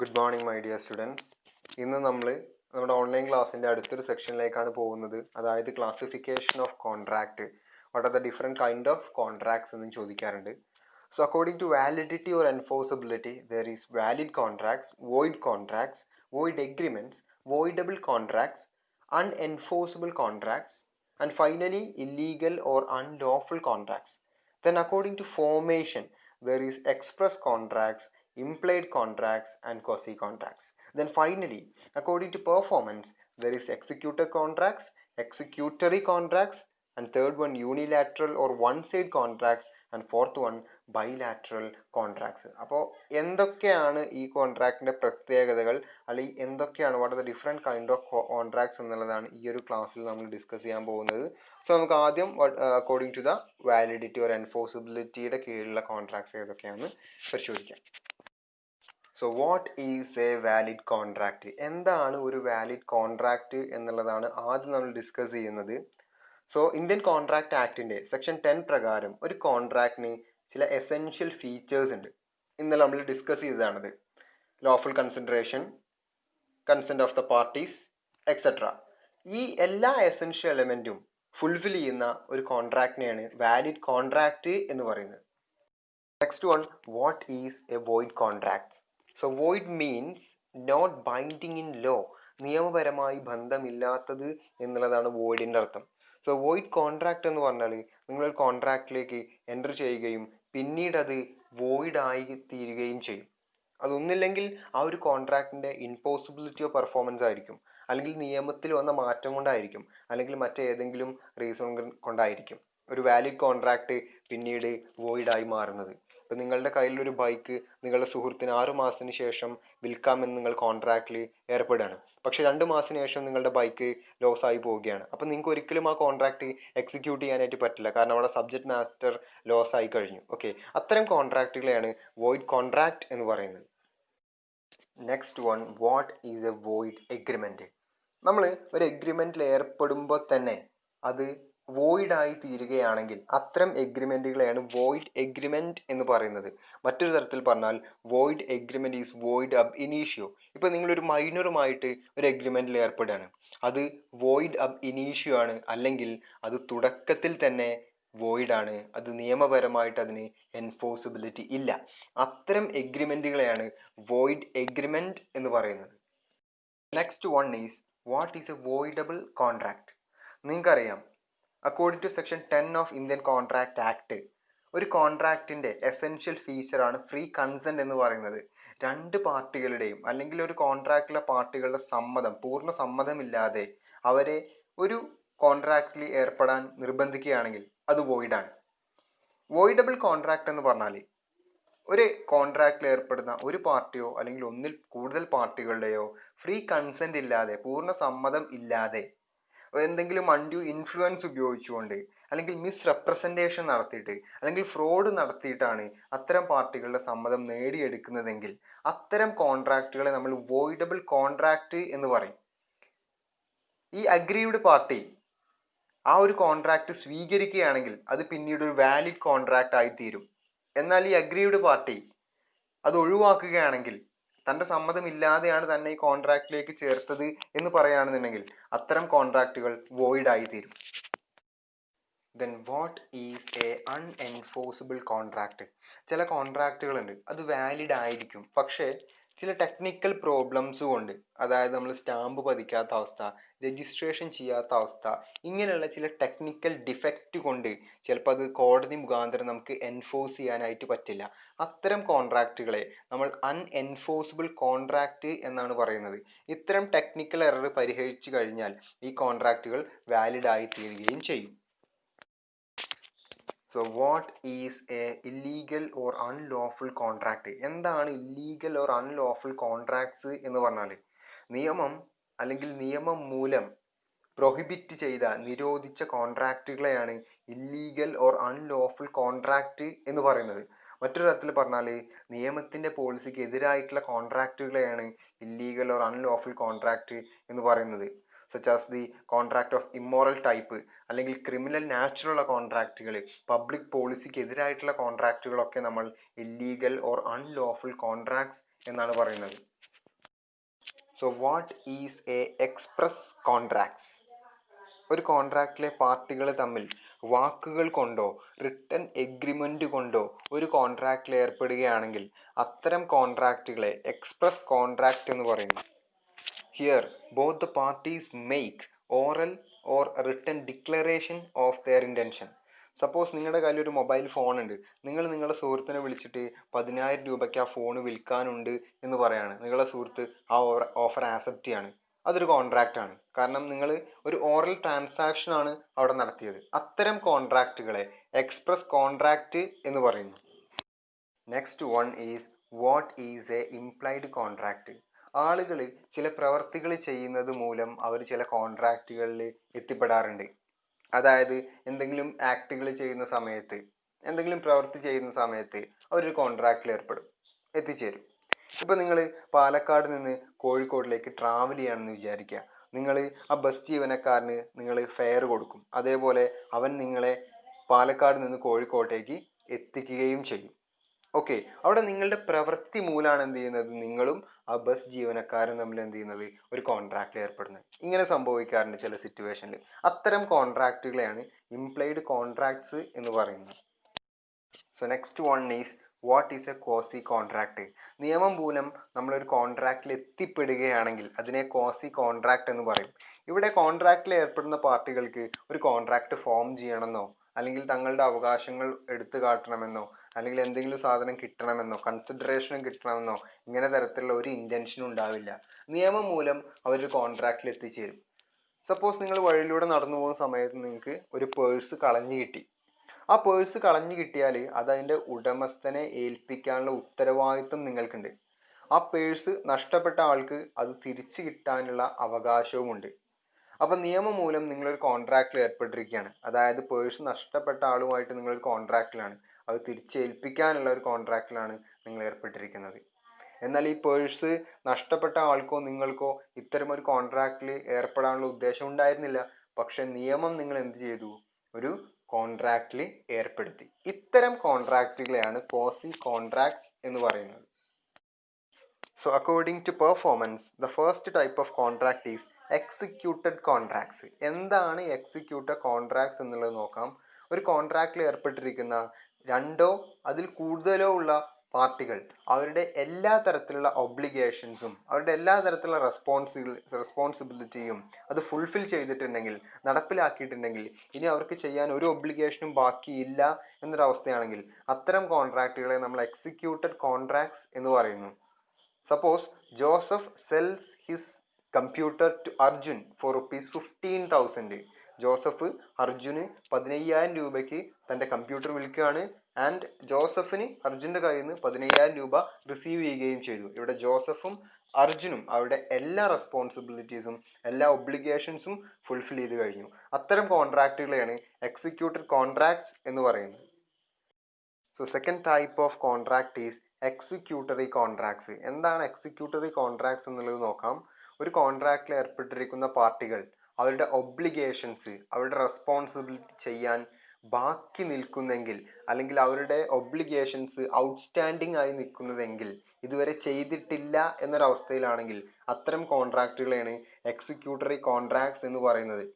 Good morning, my dear students. ഇന്ന് നമ്മൾ നമ്മുടെ ഓൺലൈൻ ക്ലാസ്സിൻ്റെ അടുത്തൊരു സെക്ഷനിലേക്കാണ് പോകുന്നത്. അതായത് classification of contract. What are the different kind of contracts എന്നും ചോദിക്കാറുണ്ട്. So according to validity or enforceability, there is valid contracts, void agreements, voidable contracts, unenforceable contracts, and finally illegal or unlawful contracts. Then according to formation, there is express contracts, implied contracts, and quasi contracts. Then finally, according to performance, there is executor contracts, executory contracts, and third one unilateral or one-side contracts, and fourth one bilateral contracts. അപ്പോൾ എന്തൊക്കെയാണ് ഈ കോൺട്രാക്റ്റിൻ്റെ പ്രത്യേകതകൾ, അല്ലെങ്കിൽ എന്തൊക്കെയാണ് what are the different kind of contracts എന്നുള്ളതാണ് ഈ ഒരു ക്ലാസ്സിൽ നമ്മൾ ഡിസ്കസ് ചെയ്യാൻ പോകുന്നത്. സോ നമുക്ക് ആദ്യം according to the validity or എൻഫോഴ്സിബിലിറ്റിയുടെ കീഴിലുള്ള കോൺട്രാക്ട്സ് ഏതൊക്കെയാണെന്ന് പരിശോധിക്കാം. So what is a valid contract? എന്താണ് ഒരു വാലിഡ് കോൺട്രാക്റ്റ് എന്നുള്ളതാണ് ആദ്യം നമ്മൾ ഡിസ്കസ് ചെയ്യുന്നത്. സോ ഇന്ത്യൻ കോൺട്രാക്ട് ആക്ടിൻ്റെ സെക്ഷൻ 10 പ്രകാരം ഒരു കോൺട്രാക്റ്റിന് ചില എസെൻഷ്യൽ ഫീച്ചേഴ്സ് ഉണ്ട്. ഇന്നലെ നമ്മൾ ഡിസ്കസ് ചെയ്തതാണത്. Lawful consideration, consent of the parties, etcetera. ഈ എല്ലാ എസെൻഷ്യൽ എലമെൻറ്റും ഫുൾഫിൽ ചെയ്യുന്ന ഒരു കോൺട്രാക്റ്റിനെയാണ് വാലിഡ് കോൺട്രാക്റ്റ് എന്ന് പറയുന്നത്. Next one, what is a void contract? So void means not binding in law, നിയമപരമായി ബന്ധമില്ലാത്തത് എന്നുള്ളതാണ് വോയിഡിൻ്റെ അർത്ഥം. സോ വോയിഡ് കോൺട്രാക്റ്റ് എന്ന് പറഞ്ഞാൽ നിങ്ങളൊരു കോൺട്രാക്റ്റിലേക്ക് എൻ്റർ ചെയ്യുകയും പിന്നീട് അത് വോയിഡ് ആയി തീരുകയും ചെയ്യും. അതൊന്നില്ലെങ്കിൽ ആ ഒരു കോൺട്രാക്റ്റിൻ്റെ ഇമ്പോസിബിലിറ്റി ഓഫ് പെർഫോമൻസ് ആയിരിക്കും, അല്ലെങ്കിൽ നിയമത്തിൽ വന്ന മാറ്റം കൊണ്ടായിരിക്കും, അല്ലെങ്കിൽ മറ്റേതെങ്കിലും റീസൺ കൊണ്ടായിരിക്കും ഒരു വാലിഡ് കോൺട്രാക്റ്റ് പിന്നീട് വോയിഡായി മാറുന്നത്. ഇപ്പം നിങ്ങളുടെ കയ്യിലൊരു ബൈക്ക് നിങ്ങളുടെ സുഹൃത്തിന് 6 മാസത്തിന് ശേഷം വിൽക്കാമെന്ന് നിങ്ങൾ കോൺട്രാക്റ്റിൽ ഏർപ്പെടുകയാണ്. പക്ഷേ 2 മാസത്തിന് ശേഷം നിങ്ങളുടെ ബൈക്ക് ലോസായി പോവുകയാണ്. അപ്പം നിങ്ങൾക്ക് ഒരിക്കലും ആ കോൺട്രാക്റ്റ് എക്സിക്യൂട്ട് ചെയ്യാനായിട്ട് പറ്റില്ല, കാരണം അവിടെ സബ്ജക്റ്റ് മാറ്റർ ലോസായി കഴിഞ്ഞു. ഓക്കെ, അത്തരം കോൺട്രാക്റ്റുകളെയാണ് വോയിഡ് കോൺട്രാക്റ്റ് എന്ന് പറയുന്നത്. Next one, what is a void agreement? നമ്മൾ ഒരു എഗ്രിമെൻറ്റിൽ ഏർപ്പെടുമ്പോൾ തന്നെ അത് വോയിഡായി തീരുകയാണെങ്കിൽ അത്തരം എഗ്രിമെൻറ്റുകളെയാണ് വോയിഡ് എഗ്രിമെൻറ്റ് എന്ന് പറയുന്നത്. മറ്റൊരു തരത്തിൽ പറഞ്ഞാൽ വോയിഡ് എഗ്രിമെൻറ്റ് ഈസ് വോയിഡ് അബ് ഇനീഷ്യോ. ഇപ്പോൾ നിങ്ങളൊരു മൈനറുമായിട്ട് ഒരു എഗ്രിമെൻറ്റിൽ ഏർപ്പെടുകയാണ്, അത് വോയിഡ് അബ് ഇനീഷ്യോ ആണ്, അല്ലെങ്കിൽ അത് തുടക്കത്തിൽ തന്നെ വോയിഡാണ്, അത് നിയമപരമായിട്ട് അതിന് എൻഫോഴ്സിബിലിറ്റി ഇല്ല. അത്തരം എഗ്രിമെൻറ്റുകളെയാണ് വോയിഡ് എഗ്രിമെൻറ്റ് എന്ന് പറയുന്നത്. Next one is what is a voidable contract? നിങ്ങൾക്കറിയാം, according to section 10 of Indian contract act, ഒരു കോൺട്രാക്റ്റിൻ്റെ എസെൻഷ്യൽ ഫീച്ചറാണ് ഫ്രീ കൺസെൻറ്റ് എന്ന് പറയുന്നത്. 2 പാർട്ടികളുടെയും അല്ലെങ്കിൽ ഒരു കോൺട്രാക്റ്റിലെ പാർട്ടികളുടെ സമ്മതം, പൂർണ്ണ സമ്മതമില്ലാതെ അവരെ ഒരു കോൺട്രാക്റ്റിൽ ഏർപ്പെടാൻ നിർബന്ധിക്കുകയാണെങ്കിൽ അത് വോയിഡാണ്. വോയിഡബിൾ കോൺട്രാക്റ്റ് എന്ന് പറഞ്ഞാൽ ഒരു കോൺട്രാക്റ്റിൽ ഏർപ്പെടുന്ന ഒരു പാർട്ടിയോ അല്ലെങ്കിൽ ഒന്നിൽ കൂടുതൽ പാർട്ടികളുടെയോ ഫ്രീ കൺസെൻറ്റ് ഇല്ലാതെ, പൂർണ്ണ സമ്മതം ഇല്ലാതെ, എന്തെങ്കിലും അൺഡ്യൂ ഇൻഫ്ലുവൻസ് ഉപയോഗിച്ചുകൊണ്ട്, അല്ലെങ്കിൽ മിസ് റെപ്രസെൻറ്റേഷൻ നടത്തിയിട്ട്, അല്ലെങ്കിൽ ഫ്രോഡ് നടത്തിയിട്ടാണ് അത്തരം പാർട്ടികളുടെ സമ്മതം നേടിയെടുക്കുന്നതെങ്കിൽ അത്തരം കോൺട്രാക്റ്റുകളെ നമ്മൾ വോയിഡബിൾ കോൺട്രാക്റ്റ് എന്ന് പറയും. ഈ അഗ്രീവ്ഡ് പാർട്ടി ആ ഒരു കോൺട്രാക്റ്റ് സ്വീകരിക്കുകയാണെങ്കിൽ അത് പിന്നീട് ഒരു വാലിഡ് കോൺട്രാക്റ്റ് ആയി തീരും. എന്നാൽ ഈ അഗ്രീവ്ഡ് പാർട്ടി അത് ഒഴിവാക്കുകയാണെങ്കിൽ, തൻ്റെ സമ്മതമില്ലാതെയാണ് തന്നെ ഈ കോൺട്രാക്റ്റിലേക്ക് ചേർത്തത് എന്ന് പറയുകയാണെന്നുണ്ടെങ്കിൽ അത്തരം കോൺട്രാക്റ്റുകൾ വോയിഡ് ആയി തീരും. Then what is A unenforceable contract? ചില കോൺട്രാക്റ്റുകളുണ്ട്, അത് വാലിഡ് ആയിരിക്കും, പക്ഷേ ചില ടെക്നിക്കൽ പ്രോബ്ലംസ് കൊണ്ട്, അതായത് നമ്മൾ സ്റ്റാമ്പ് പതിക്കാത്ത അവസ്ഥ, രജിസ്ട്രേഷൻ ചെയ്യാത്ത അവസ്ഥ, ഇങ്ങനെയുള്ള ചില ടെക്നിക്കൽ ഡിഫക്റ്റ് കൊണ്ട് ചിലപ്പോൾ അത് കോടതി മുഖാന്തരം നമുക്ക് എൻഫോഴ്സ് ചെയ്യാനായിട്ട് പറ്റില്ല. അത്തരം കോൺട്രാക്റ്റുകളെ നമ്മൾ അൺഎൻഫോഴ്സിബിൾ കോൺട്രാക്റ്റ് എന്നാണ് പറയുന്നത്. ഇത്തരം ടെക്നിക്കൽ എറർ പരിഹരിച്ചു കഴിഞ്ഞാൽ ഈ കോൺട്രാക്റ്റുകൾ വാലിഡ് ആയി തീരുകയും ചെയ്യും. So what is A illegal or unlawful contract? എന്താണ് ഇല്ലീഗൽ ഓർ അൺലോഫുൾ കോൺട്രാക്ട്സ് എന്ന് പറഞ്ഞാൽ, നിയമം അല്ലെങ്കിൽ നിയമം മൂലം പ്രൊഹിബിറ്റ് ചെയ്ത, നിരോധിച്ച കോൺട്രാക്റ്റുകളെയാണ് ഇല്ലീഗൽ ഓർ അൺലോഫുൾ കോൺട്രാക്റ്റ് എന്ന് പറയുന്നത്. മറ്റൊരു തരത്തിൽ പറഞ്ഞാൽ നിയമത്തിൻ്റെ പോളിസിക്ക് എതിരായിട്ടുള്ള കോൺട്രാക്റ്റുകളെയാണ് ഇല്ലീഗൽ ഓർ അൺലോഫുൾ കോൺട്രാക്റ്റ് എന്ന് പറയുന്നത്. Such as the contract of immoral type, അല്ലെങ്കിൽ ക്രിമിനൽ നാച്ചുറൽ കോൺട്രാക്റ്റുകൾ, പബ്ലിക് പോളിസിക്ക് എതിരായിട്ടുള്ള കോൺട്രാക്റ്റുകളൊക്കെ നമ്മൾ ഇല്ലീഗൽ ഓർ അൺലോഫുൾ കോൺട്രാക്ട്സ് എന്നാണ് പറയുന്നത്. So what is A express contracts? ഒരു കോൺട്രാക്റ്റിലെ പാർട്ടികൾ തമ്മിൽ വാക്കുകൾ കൊണ്ടോ റിട്ടൺ എഗ്രിമെൻ്റ് കൊണ്ടോ ഒരു കോൺട്രാക്റ്റിൽ ഏർപ്പെടുകയാണെങ്കിൽ അത്തരം കോൺട്രാക്റ്റുകളെ എക്സ്പ്രസ് കോൺട്രാക്റ്റ് എന്ന് പറയുന്നു. Here both the parties make oral or written declaration of their intention. Suppose നിങ്ങളുടെ കയ്യിൽ ഒരു മൊബൈൽ ഫോൺ ഉണ്ട്, നിങ്ങൾ നിങ്ങളുടെ സുഹൃത്തിനെ വിളിച്ചിട്ട് 10,000 രൂപയ്ക്ക് ആ ഫോൺ വിൽക്കാനുണ്ട് എന്ന് പറയാണ്. നിങ്ങളുടെ സുഹൃത്ത് ആ ഓഫർ ആക്സെപ്റ്റ് ചെയ്യാണ്. അതൊരു കോൺട്രാക്റ്റ് ആണ്. കാരണം നിങ്ങൾ ഒരു ഓറൽ ട്രാൻസാക്ഷൻ ആണ് അവിടെ നടത്തിയത്. അത്തരം കോൺട്രാക്റ്റുകളെ എക്സ്പ്രസ് കോൺട്രാക്റ്റ് എന്ന് പറയുന്നു. Next one is what is A implied contract? ആളുകൾ ചില പ്രവർത്തികൾ ചെയ്യുന്നത് മൂലം അവർ ചില കോൺട്രാക്റ്റുകളിൽ എത്തിപ്പെടാറുണ്ട്. അതായത് എന്തെങ്കിലും ആക്ടുകൾ ചെയ്യുന്ന സമയത്ത്, എന്തെങ്കിലും പ്രവൃത്തി ചെയ്യുന്ന സമയത്ത് അവരൊരു കോൺട്രാക്റ്റിൽ എത്തിച്ചേരും. ഇപ്പോൾ നിങ്ങൾ പാലക്കാട് നിന്ന് കോഴിക്കോടിലേക്ക് ട്രാവൽ ചെയ്യുകയാണെന്ന് വിചാരിക്കുക. നിങ്ങൾ ആ ബസ് ജീവനക്കാരന് നിങ്ങൾ ഫെയർ കൊടുക്കും. അതേപോലെ അവൻ നിങ്ങളെ പാലക്കാട് നിന്ന് കോഴിക്കോട്ടേക്ക് എത്തിക്കുകയും ചെയ്യും. ഓക്കെ, അവിടെ നിങ്ങളുടെ പ്രവൃത്തി മൂലമാണ് എന്ത് ചെയ്യുന്നത്, നിങ്ങളും ആ ബസ് ജീവനക്കാരും തമ്മിൽ എന്ത് ചെയ്യുന്നത്, ഒരു കോൺട്രാക്റ്റിൽ ഏർപ്പെടുന്നത്. ഇങ്ങനെ സംഭവിക്കാറുണ്ട് ചില സിറ്റുവേഷനിൽ. അത്തരം കോൺട്രാക്റ്റുകളെയാണ് ഇംപ്ലൈഡ് കോൺട്രാക്ട്സ് എന്ന് പറയുന്നത്. So next one is what is A quasi contract? നിയമം മൂലം നമ്മളൊരു കോൺട്രാക്റ്റിൽ എത്തിപ്പെടുകയാണെങ്കിൽ അതിനെ ക്വാസി കോൺട്രാക്റ്റ് എന്ന് പറയും. ഇവിടെ കോൺട്രാക്റ്റിൽ ഏർപ്പെടുന്ന പാർട്ടികൾക്ക് ഒരു കോൺട്രാക്റ്റ് ഫോം ചെയ്യണമെന്നോ അല്ലെങ്കിൽ തങ്ങളുടെ അവകാശങ്ങൾ എടുത്തു കാട്ടണമെന്നോ അല്ലെങ്കിൽ എന്തെങ്കിലും സാധനം കിട്ടണമെന്നോ കൺസിഡറേഷനും കിട്ടണമെന്നോ ഇങ്ങനെ തരത്തിലുള്ള ഒരു ഇൻറ്റൻഷനും ഉണ്ടാവില്ല. നിയമം മൂലം അവരൊരു കോൺട്രാക്റ്റിൽ എത്തിച്ചേരും. സപ്പോസ് നിങ്ങൾ വഴിയിലൂടെ നടന്നു പോകുന്ന സമയത്ത് നിങ്ങൾക്ക് ഒരു പേഴ്സ് കളഞ്ഞു കിട്ടി. ആ പേഴ്സ് കളഞ്ഞു കിട്ടിയാൽ അതതിൻ്റെ ഉടമസ്ഥനെ ഏൽപ്പിക്കാനുള്ള ഉത്തരവാദിത്വം നിങ്ങൾക്കുണ്ട്. ആ പേഴ്സ് നഷ്ടപ്പെട്ട ആൾക്ക് അത് തിരിച്ചു കിട്ടാനുള്ള അവകാശവുമുണ്ട്. അപ്പം നിയമം മൂലം നിങ്ങളൊരു കോൺട്രാക്റ്റിൽ ഏർപ്പെട്ടിരിക്കുകയാണ്. അതായത് പേഴ്സ് നഷ്ടപ്പെട്ട ആളുമായിട്ട് നിങ്ങളൊരു കോൺട്രാക്റ്റിലാണ്, അത് തിരിച്ചേൽപ്പിക്കാനുള്ള ഒരു കോൺട്രാക്റ്റിലാണ് നിങ്ങൾ ഏർപ്പെട്ടിരിക്കുന്നത്. എന്നാൽ ഈ പേഴ്സ് നഷ്ടപ്പെട്ട ആൾക്കോ നിങ്ങൾക്കോ ഇത്തരം ഒരു കോൺട്രാക്റ്റിൽ ഏർപ്പെടാനുള്ള ഉദ്ദേശം ഉണ്ടായിരുന്നില്ല. പക്ഷെ നിയമം നിങ്ങൾ എന്ത് ചെയ്തു, ഒരു കോൺട്രാക്റ്റിൽ ഏർപ്പെടുത്തി. ഇത്തരം കോൺട്രാക്റ്റുകളെയാണ് ക്വാസി കോൺട്രാക്ട്സ് എന്ന് പറയുന്നത്. So according to performance, the first type of contract is executed contracts. എന്താണ് എക്സിക്യൂട്ടഡ് കോൺട്രാക്ട്സ് എന്നുള്ളത് നോക്കാം. ഒരു കോൺട്രാക്റ്റിൽ ഏർപ്പെട്ടിരിക്കുന്ന രണ്ടോ അതിൽ കൂടുതലോ ഉള്ള പാർട്ടികൾ അവരുടെ എല്ലാ തരത്തിലുള്ള ഒബ്ലിഗേഷൻസും അവരുടെ എല്ലാ തരത്തിലുള്ള റെസ്പോൺസിബിലിറ്റിയും അത് ഫുൾഫിൽ ചെയ്തിട്ടുണ്ടെങ്കിൽ, നടപ്പിലാക്കിയിട്ടുണ്ടെങ്കിൽ, ഇനി അവർക്ക് ചെയ്യാൻ ഒരു ഒബ്ലിഗേഷനും ബാക്കിയില്ല എന്നൊരവസ്ഥയാണെങ്കിൽ അത്തരം കോൺട്രാക്റ്റുകളെ നമ്മൾ എക്സിക്യൂട്ടഡ് കോൺട്രാക്ട്സ് എന്ന് പറയുന്നു. Suppose Joseph sells his computer to Arjun for ₹15,000. Joseph അർജുന് 15,000 രൂപയ്ക്ക് തൻ്റെ കമ്പ്യൂട്ടർ വിൽക്കുകയാണ്. ആൻഡ് ജോസഫിന് അർജുൻ്റെ കയ്യിൽ നിന്ന് 15,000 രൂപ റിസീവ് ചെയ്യുകയും ചെയ്തു. ഇവിടെ ജോസഫും അർജുനും അവരുടെ എല്ലാ റെസ്പോൺസിബിലിറ്റീസും എല്ലാ ഒബ്ലിഗേഷൻസും ഫുൾഫിൽ ചെയ്ത് കഴിഞ്ഞു. അത്തരം കോൺട്രാക്റ്റുകളെയാണ് എക്സിക്യൂട്ടഡ് കോൺട്രാക്ട്സ് എന്ന് പറയുന്നത്. So second type of contract is executory contracts. എന്താണ് എക്സിക്യൂട്ടറി കോൺട്രാക്ട്സ് എന്നുള്ളത് നോക്കാം. ഒരു കോൺട്രാക്റ്റിൽ ഏർപ്പെട്ടിരിക്കുന്ന പാർട്ടികൾ അവരുടെ ഒബ്ലിഗേഷൻസ്, അവരുടെ റെസ്പോൺസിബിലിറ്റി ചെയ്യാൻ ബാക്കി നിൽക്കുന്നെങ്കിൽ, അല്ലെങ്കിൽ അവരുടെ ഒബ്ലിഗേഷൻസ് ഔട്ട്സ്റ്റാൻഡിങ് ആയി നിൽക്കുന്നതെങ്കിൽ, ഇതുവരെ ചെയ്തിട്ടില്ല എന്നൊരവസ്ഥയിലാണെങ്കിൽ അത്തരം കോൺട്രാക്റ്റുകളെയാണ് എക്സിക്യൂട്ടറി കോൺട്രാക്ട്സ് എന്ന് പറയുന്നത്.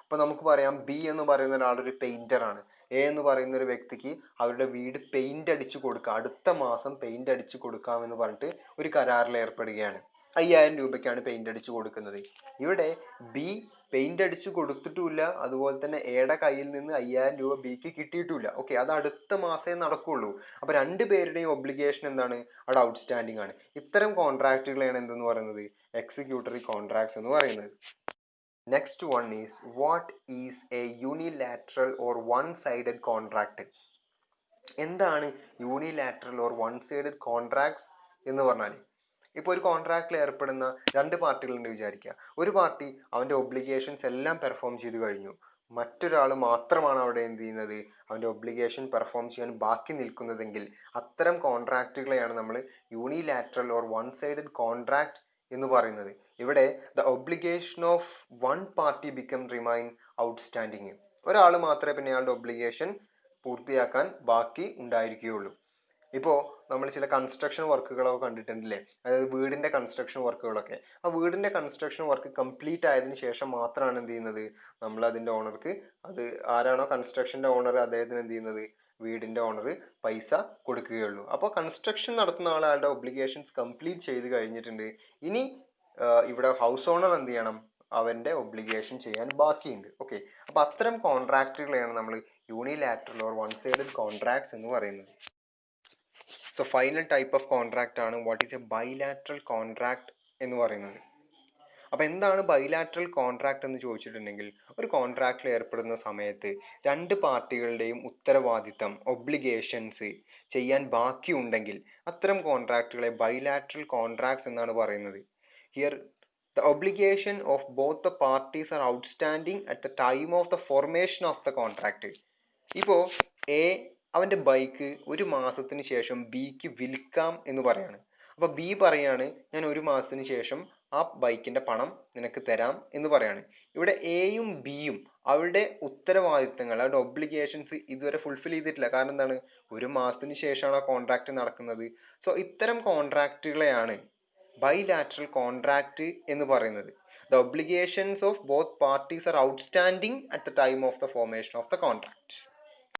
അപ്പോൾ നമുക്ക് പറയാം, ബി എന്ന് പറയുന്ന ഒരാളൊരു പെയിൻറ്ററാണ്. എ എന്ന് പറയുന്ന ഒരു വ്യക്തിക്ക് അവരുടെ വീട് പെയിന്റ് അടിച്ചു കൊടുക്കാം, അടുത്ത മാസം പെയിന്റ് അടിച്ചു കൊടുക്കാമെന്ന് പറഞ്ഞിട്ട് ഒരു കരാറിൽ ഏർപ്പെടുകയാണ്. 5,000 രൂപയ്ക്കാണ് പെയിന്റ് അടിച്ചു കൊടുക്കുന്നത്. ഇവിടെ ബി പെയിന്റ് അടിച്ചു കൊടുത്തിട്ടുമില്ല, അതുപോലെ തന്നെ എയുടെ കയ്യിൽ നിന്ന് 5,000 രൂപ ബിക്ക് കിട്ടിയിട്ടുമില്ല. ഓക്കെ, അത് അടുത്ത മാസമേ നടക്കുകയുള്ളൂ. അപ്പോൾ രണ്ടുപേരുടെയും ഒബ്ലിഗേഷൻ എന്താണ്, അവിടെ ഔട്ട്സ്റ്റാൻഡിങ് ആണ്. ഇത്തരം കോൺട്രാക്റ്റുകളെയാണ് എന്തെന്ന് പറയുന്നത്, എക്സിക്യൂട്ടറി കോൺട്രാക്ട്സ് എന്ന് പറയുന്നത്. Next one is what is a unilateral or one-sided contract? എന്താണ് unilateral or one sided contracts എന്ന് പറഞ്ഞാൽ, ഇപ്പോൾ ഒരു കോൺട്രാക്റ്റിൽ ഏർപ്പെടുന്ന രണ്ട് പാർട്ടികളുണ്ട് വിചാരിക്കുക. ഒരു പാർട്ടി അവൻ്റെ ഒബ്ലിഗേഷൻസ് എല്ലാം പെർഫോം ചെയ്തു കഴിഞ്ഞു, മറ്റൊരാൾ മാത്രമാണ് അവിടെ എന്ത് ചെയ്യുന്നത്, അവൻ്റെ ഒബ്ലിഗേഷൻ പെർഫോം ചെയ്യാൻ ബാക്കി നിൽക്കുന്നതെങ്കിൽ അത്തരം കോൺട്രാക്റ്റുകളെയാണ് നമ്മൾ unilateral or one sided contract എന്ന് പറയുന്നത്. ഇവിടെ the obligation of one party become remain outstanding. ഒരാൾ മാത്രമേ പിന്നെ അയാളുടെ ഒബ്ലിഗേഷൻ പൂർത്തിയാക്കാൻ ബാക്കി ഉണ്ടായിരിക്കുകയുള്ളൂ. ഇപ്പോൾ നമ്മൾ ചില കൺസ്ട്രക്ഷൻ വർക്കുകളൊക്കെ കണ്ടിട്ടുണ്ടല്ലേ, അതായത് വീടിൻ്റെ കൺസ്ട്രക്ഷൻ വർക്കുകളൊക്കെ. ആ വീടിൻ്റെ കൺസ്ട്രക്ഷൻ വർക്ക് കംപ്ലീറ്റ് ആയതിനു ശേഷം മാത്രമാണ് എന്ത് ചെയ്യുന്നത്, നമ്മൾ അതിൻ്റെ ഓണർക്ക്, അത് ആരാണോ കൺസ്ട്രക്ഷൻ്റെ ഓണർ അദ്ദേഹത്തിന് എന്ത് ചെയ്യുന്നത്, വീടിൻ്റെ ഓണർ പൈസ കൊടുക്കുകയുള്ളൂ. അപ്പോൾ കൺസ്ട്രക്ഷൻ നടത്തുന്ന ആളുടെ ഒബ്ലിഗേഷൻസ് കംപ്ലീറ്റ് ചെയ്ത് കഴിഞ്ഞിട്ടുണ്ട്. ഇനി ഇവിടെ ഹൗസ് ഓണർ എന്ത് ചെയ്യണം, അവൻ്റെ ഒബ്ലിഗേഷൻ ചെയ്യാൻ ബാക്കിയുണ്ട്. ഓക്കെ, അപ്പോൾ അത്തരം കോൺട്രാക്റ്റുകളെയാണ് നമ്മൾ unilateral or one sided contracts എന്ന് പറയുന്നത്. So final type of contract ആണ് what is a bilateral contract എന്ന് പറയുന്നത്. അപ്പോൾ എന്താണ് ബൈലാറ്ററൽ കോൺട്രാക്ട് എന്ന് ചോദിച്ചിട്ടുണ്ടെങ്കിൽ, ഒരു കോൺട്രാക്റ്റിൽ ഏർപ്പെടുന്ന സമയത്ത് രണ്ട് പാർട്ടികളുടെയും ഉത്തരവാദിത്തം, ഒബ്ലിഗേഷൻസ് ചെയ്യാൻ ബാക്കിയുണ്ടെങ്കിൽ അത്തരം കോൺട്രാക്റ്റുകളെ ബൈലാറ്ററൽ കോൺട്രാക്ട്സ് എന്നാണ് പറയുന്നത്. Here the obligation of both the parties are outstanding at the time of the formation of the contract. ഇപ്പോൾ എ അവൻ്റെ ബൈക്ക് ഒരു മാസത്തിന് ശേഷം ബിക്ക് വിൽക്കാം എന്ന് പറയാണ്. അപ്പോൾ ബി പറയാണ് ഞാൻ ഒരു മാസത്തിന് ശേഷം ആ ബൈക്കിൻ്റെ പണം നിനക്ക് തരാം എന്ന് പറയാണ്. ഇവിടെ എയും ബിയും അവരുടെ ഉത്തരവാദിത്തങ്ങൾ, അവരുടെ ഒബ്ലിഗേഷൻസ് ഇതുവരെ ഫുൾഫിൽ ചെയ്തിട്ടില്ല. കാരണം എന്താണ്, ഒരു മാസത്തിന് ശേഷമാണ് ആ കോൺട്രാക്റ്റ് നടക്കുന്നത്. സോ ഇത്തരം കോൺട്രാക്റ്റുകളെയാണ് ബൈലാറ്ററൽ കോൺട്രാക്റ്റ് എന്ന് പറയുന്നത്. The obligations of both parties are outstanding at the time of the formation of the contract.